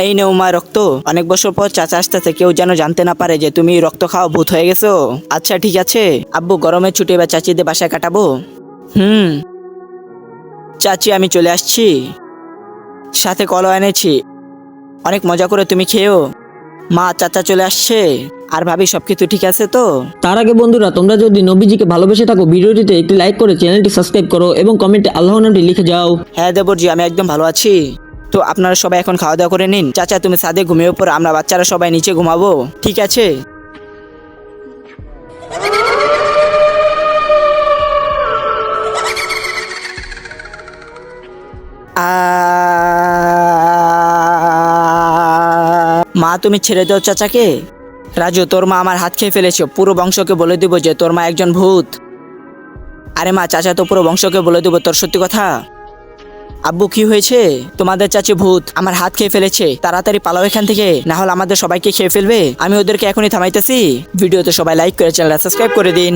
এই নেও মা রক্ত। অনেক বছর পর চাচা আসতেছে, কেউ যেন জানতে না পারে যে তুমি রক্ত খাওয়া ভূত হয়ে গেছো। আচ্ছা ঠিক আছে আব্বু, গরমের ছুটি এবার চাচিদের বাসায় কাটাবো। হুম চাচি, আমি চলে আসছি, সাথে কলা এনেছি, অনেক মজা করে তুমি খেয়েও। মা চাচা চলে আসছে, আর ভাবি সবকিছু ঠিক আছে তো? তার আগে বন্ধুরা, তোমরা যদি নবীজিকে ভালোবেসে থাকো ভিডিওটিতে একটি লাইক করে চ্যানেলটি সাবস্ক্রাইব করো এবং কমেন্টে আল্লাহর নামটি লিখে যাও। হ্যাঁ দেবরজি, আমি একদম ভালো আছি। তো আপনারা সবাই এখন খাওয়া দাওয়া করে নিন। চাচা তুমি ছাদে ঘুমিয়ে পড়ো, আমরা বাচ্চারা সবাই নিচে ঘুমাবো। ঠিক আছে। মা তুমি ছেড়ে দাও চাচাকে। রাজু, তোর মা আমার হাত খেয়ে ফেলেছে, পুরো বংশকে বলে দিব যে তোর মা একজন ভূত। আরে মা, চাচা তো পুরো বংশকে বলে দিব তোর সত্যি কথা। আব্বু কি হয়েছে? তোমাদের চাচি ভূত আমার হাত খেয়ে ফেলেছে, তাড়াতাড়ি পালাও এখান থেকে, না হলে আমাদের সবাইকে খেয়ে ফেলবে। আমি ওদেরকে এখনই থামাইতেছি। ভিডিওতে সবাই লাইক করে চ্যানেলটা সাবস্ক্রাইব করে দিন।